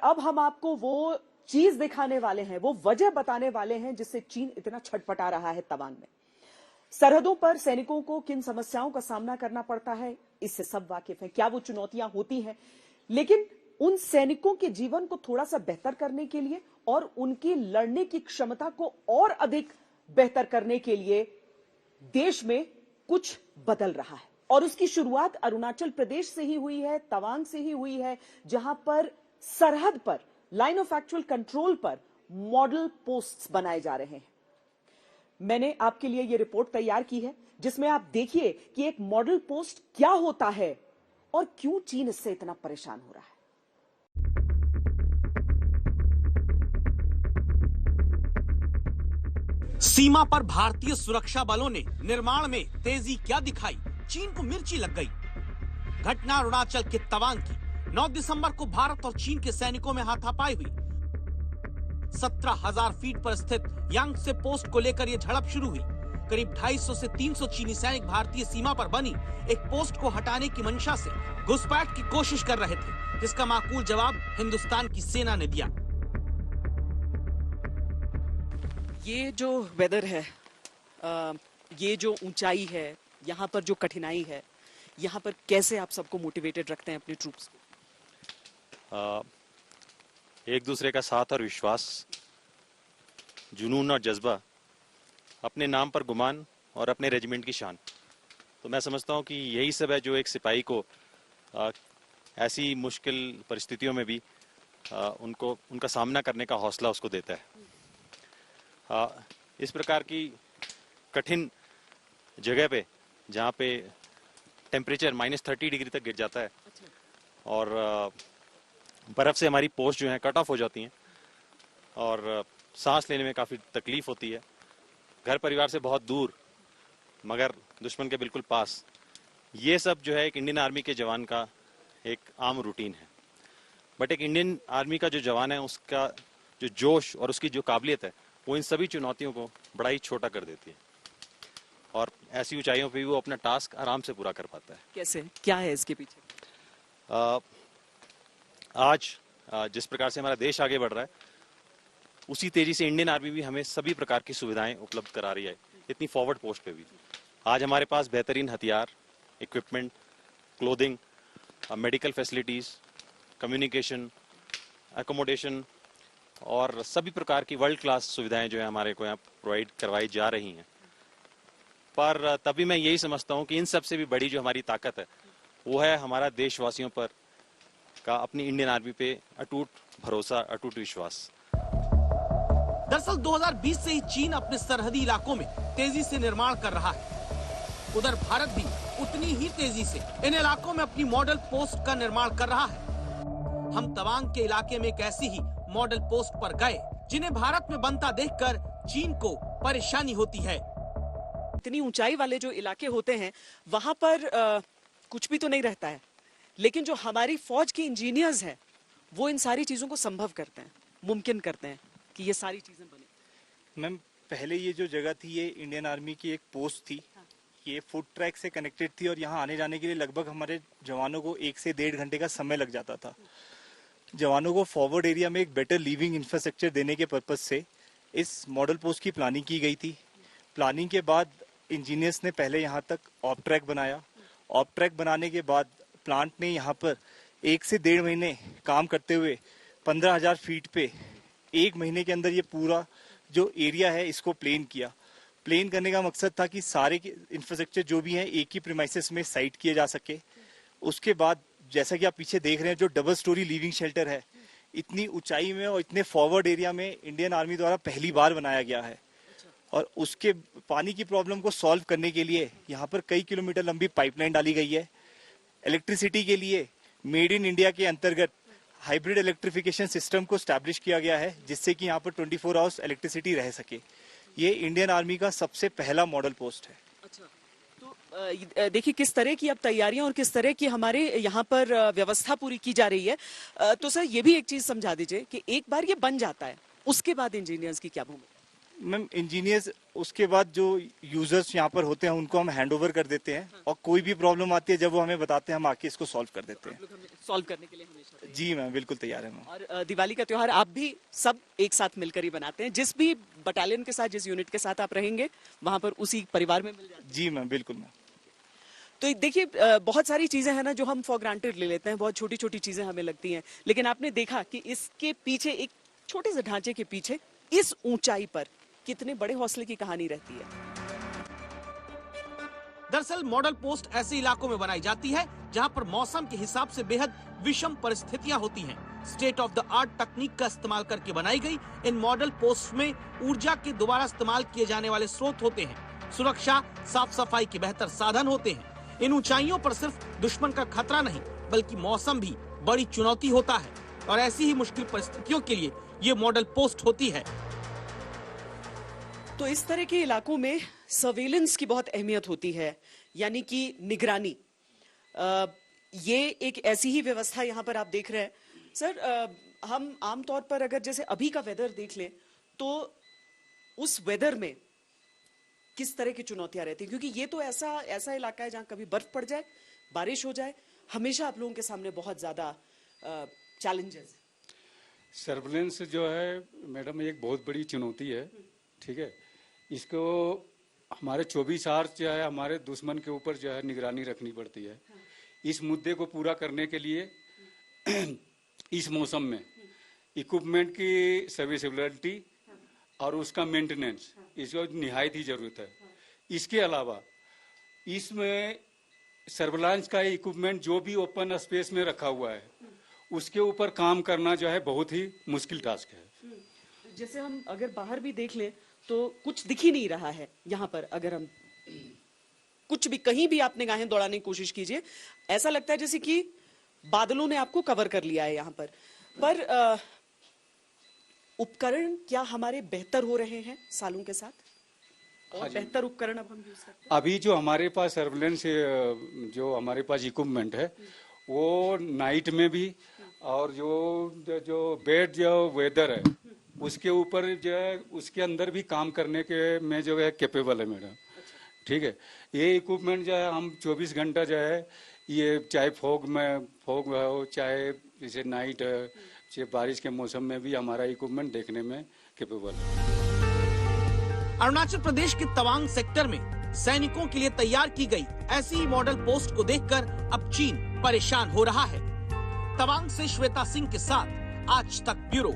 अब हम आपको वो चीज दिखाने वाले हैं, वो वजह बताने वाले हैं जिससे चीन इतना छटपटा रहा है तवांग में। सरहदों पर सैनिकों को किन समस्याओं का सामना करना पड़ता है, इससे सब वाकिफ हैं। क्या वो चुनौतियां होती हैं, लेकिन उन सैनिकों के जीवन को थोड़ा सा बेहतर करने के लिए और उनकी लड़ने की क्षमता को और अधिक बेहतर करने के लिए देश में कुछ बदल रहा है। और उसकी शुरुआत अरुणाचल प्रदेश से ही हुई है, तवांग से ही हुई है, जहां पर सरहद पर लाइन ऑफ एक्चुअल कंट्रोल पर मॉडल पोस्ट्स बनाए जा रहे हैं। मैंने आपके लिए यह रिपोर्ट तैयार की है जिसमें आप देखिए कि एक मॉडल पोस्ट क्या होता है और क्यों चीन इससे इतना परेशान हो रहा है। सीमा पर भारतीय सुरक्षा बलों ने निर्माण में तेजी क्या दिखाई, चीन को मिर्ची लग गई। घटना अरुणाचल के तवांग की 9 दिसंबर को भारत और चीन के सैनिकों में हाथापाई हुई। 17,000 फीट पर स्थित यांगत्से पोस्ट को लेकर यह झड़प शुरू हुई। करीब 250 से 300 चीनी सैनिक भारतीय सीमा पर बनी एक पोस्ट को हटाने की मंशा से घुसपैठ की कोशिश कर रहे थे, जिसका माकूल जवाब हिंदुस्तान की सेना ने दिया। ये जो वेदर है, ये जो ऊंचाई है, यहाँ पर जो कठिनाई है, यहाँ पर कैसे आप सबको मोटिवेटेड रखते हैं अपने ट्रूप्स को? एक दूसरे का साथ और विश्वास, जुनून और जज्बा, अपने नाम पर गुमान और अपने रेजिमेंट की शान। तो मैं समझता हूँ कि यही सब है जो एक सिपाही को ऐसी मुश्किल परिस्थितियों में भी उनका सामना करने का हौसला उसको देता है। इस प्रकार की कठिन जगह पे जहाँ पे टेम्परेचर -30 डिग्री तक गिर जाता है और बर्फ से हमारी पोस्ट जो है कट ऑफ हो जाती हैं और सांस लेने में काफ़ी तकलीफ होती है, घर परिवार से बहुत दूर मगर दुश्मन के बिल्कुल पास, ये सब जो है एक इंडियन आर्मी के जवान का एक आम रूटीन है। बट एक इंडियन आर्मी का जो जवान है उसका जो जोश और उसकी जो काबिलियत है वो इन सभी चुनौतियों को बड़ा ही छोटा कर देती है और ऐसी ऊंचाइयों पे भी वो अपना टास्क आराम से पूरा कर पाता है। कैसे, क्या है इसके पीछे? आज जिस प्रकार से हमारा देश आगे बढ़ रहा है उसी तेजी से इंडियन आर्मी भी हमें सभी प्रकार की सुविधाएं उपलब्ध करा रही है, इतनी फॉरवर्ड पोस्ट पे भी। आज हमारे पास बेहतरीन हथियार, equipment, clothing, medical facilities, communication, accommodation और सभी प्रकार की वर्ल्ड क्लास सुविधाएं जो है हमारे को यहाँ प्रोवाइड करवाई जा रही हैं। पर तभी मैं यही समझता हूँ कि इन सब से भी बड़ी जो हमारी ताकत है वो है हमारा देशवासियों पर का अपनी इंडियन आर्मी पे अटूट भरोसा, अटूट विश्वास। दरअसल 2020 से ही चीन अपने सरहदी इलाकों में तेजी से निर्माण कर रहा है। उधर भारत भी उतनी ही तेजी से इन इलाकों में अपनी मॉडल पोस्ट का निर्माण कर रहा है। हम तवांग के इलाके में एक ऐसी ही मॉडल पोस्ट पर गए जिन्हें भारत में बनता देखकर चीन को परेशानी होती है। इतनी ऊंचाई वाले जो इलाके होते हैं वहां पर कुछ भी तो नहीं रहता है, लेकिन जो हमारी फौज के इंजीनियर्स हैं वो इन सारी चीजों को संभव करते हैं, मुमकिन करते हैं कि ये सारी चीजें बने। मैम, पहले ये जो जगह थी ये इंडियन आर्मी की एक पोस्ट थी। ये फूड ट्रैक से कनेक्टेड थी और यहाँ आने जाने के लिए लगभग हमारे जवानों को 1 से 1.5 घंटे का समय लग जाता था। जवानों को फॉरवर्ड एरिया में एक बेटर लिविंग इंफ्रास्ट्रक्चर देने के पर्पज से इस मॉडल पोस्ट की प्लानिंग की गई थी। प्लानिंग के बाद इंजीनियर्स ने पहले यहाँ तक ऑफ ट्रैक बनाया। ऑफ ट्रैक बनाने के बाद प्लांट ने यहाँ पर 1 से 1.5 महीने काम करते हुए 15,000 फीट पे 1 महीने के अंदर ये पूरा जो एरिया है इसको प्लेन किया। प्लेन करने का मकसद था कि सारे इंफ्रास्ट्रक्चर जो भी हैं एक ही प्रीमाइसेस में साइट किए जा सके। उसके बाद जैसा कि आप पीछे देख रहे हैं जो डबल स्टोरी लिविंग शेल्टर है, इतनी ऊंचाई में और इतने फॉरवर्ड एरिया में इंडियन आर्मी द्वारा पहली बार बनाया गया है। और उसके पानी की प्रॉब्लम को सॉल्व करने के लिए यहाँ पर कई किलोमीटर लंबी पाइपलाइन डाली गई है। इलेक्ट्रिसिटी के लिए मेड इन इंडिया के अंतर्गत हाइब्रिड इलेक्ट्रिफिकेशन सिस्टम को स्टैब्लिश किया गया है जिससे कि यहाँ पर 24 आवर्स इलेक्ट्रिसिटी रह सके। ये इंडियन आर्मी का सबसे पहला मॉडल पोस्ट है। अच्छा, तो देखिए किस तरह की अब तैयारियां और किस तरह की हमारे यहाँ पर व्यवस्था पूरी की जा रही है। तो सर ये भी एक चीज समझा दीजिए कि एक बार ये बन जाता है उसके बाद इंजीनियर्स की क्या भूमिका? मैम इंजीनियर्स उसके बाद जो यूजर्स यहाँ पर होते हैं उनको हम हैंड ओवर कर देते हैं और कोई भी प्रॉब्लम आती है जब वो हमें बताते हैं हम आके इसको सॉल्व कर देते हैं। सॉल्व करने के लिए हमेशा तैयार। जी मैम बिल्कुल तैयार है मैम। और दिवाली का त्योहार आप भी सब एक साथ मिलकर ही बनाते हैं, जिस भी बटालियन के साथ, जिस यूनिट के साथ आप रहेंगे वहां पर उसी परिवार में मिल जाते हैं। जी मैम बिल्कुल मैम। तो देखिए बहुत सारी चीजें हैं ना जो हम फॉर ग्रांटेड ले लेते हैं, बहुत छोटी छोटी चीजें हमें लगती हैं, लेकिन आपने देखा कि इसके पीछे, एक छोटे से ढांचे के पीछे, इस ऊंचाई पर कितने बड़े हौसले की कहानी रहती है। दरअसल मॉडल पोस्ट ऐसे इलाकों में बनाई जाती है जहां पर मौसम के हिसाब से बेहद विषम परिस्थितियां होती हैं। स्टेट ऑफ द आर्ट तकनीक का इस्तेमाल करके बनाई गई इन मॉडल पोस्ट में ऊर्जा के दोबारा इस्तेमाल किए जाने वाले स्रोत होते हैं, सुरक्षा, साफ सफाई के बेहतर साधन होते हैं। इन ऊंचाइयों पर सिर्फ दुश्मन का खतरा नहीं बल्कि मौसम भी बड़ी चुनौती होता है और ऐसी ही मुश्किल परिस्थितियों के लिए ये मॉडल पोस्ट होती है। तो इस तरह के इलाकों में सर्वेलेंस की बहुत अहमियत होती है, यानी कि निगरानी। ये एक ऐसी ही व्यवस्था यहाँ पर आप देख रहे हैं सर। हम आमतौर पर अगर जैसे अभी का वेदर देख लें तो उस वेदर में किस तरह की चुनौतियां रहती हैं, क्योंकि ये तो ऐसा इलाका है जहां कभी बर्फ पड़ जाए, बारिश हो जाए, हमेशा आप लोगों के सामने बहुत ज्यादा चैलेंजेस। सर्वेलेंस जो है मैडम एक बहुत बड़ी चुनौती है, ठीक है। इसको हमारे 24 आवर्स जो है हमारे दुश्मन के ऊपर जो है निगरानी रखनी पड़ती है। इस मुद्दे को पूरा करने के लिए इस मौसम में इक्विपमेंट की सर्विसेबिलिटी और उसका मेंटेनेंस, इसको निहायत ही जरूरत है। इसके अलावा इसमें सर्वेलांस का इक्विपमेंट जो भी ओपन स्पेस में रखा हुआ है उसके ऊपर काम करना जो है बहुत ही मुश्किल टास्क है। जैसे हम अगर बाहर भी देख लें तो कुछ दिख ही नहीं रहा है यहाँ पर। अगर हम कुछ भी कहीं भी आप निगाहें दौड़ाने की कोशिश कीजिए, ऐसा लगता है जैसे कि बादलों ने आपको कवर कर लिया है यहाँ पर उपकरण क्या हमारे बेहतर हो रहे हैं सालों के साथ? और बेहतर उपकरण अब हम यूज करते हैं। अभी जो हमारे पास सर्वेलेंस जो हमारे पास इक्विपमेंट है वो नाइट में भी और जो बेड जो वेदर है उसके ऊपर जो है उसके अंदर भी काम करने के में जो है कैपेबल है मैडम, ठीक है। ये इक्विपमेंट जो है हम 24 घंटा जो है ये चाहे फॉग हो, चाहे जैसे नाइट है, चाहे बारिश के मौसम में भी हमारा इक्विपमेंट देखने में कैपेबल है। अरुणाचल प्रदेश के तवांग सेक्टर में सैनिकों के लिए तैयार की गई ऐसी ही मॉडल पोस्ट को देखकर अब चीन परेशान हो रहा है। तवांग से श्वेता सिंह के साथ आज तक ब्यूरो।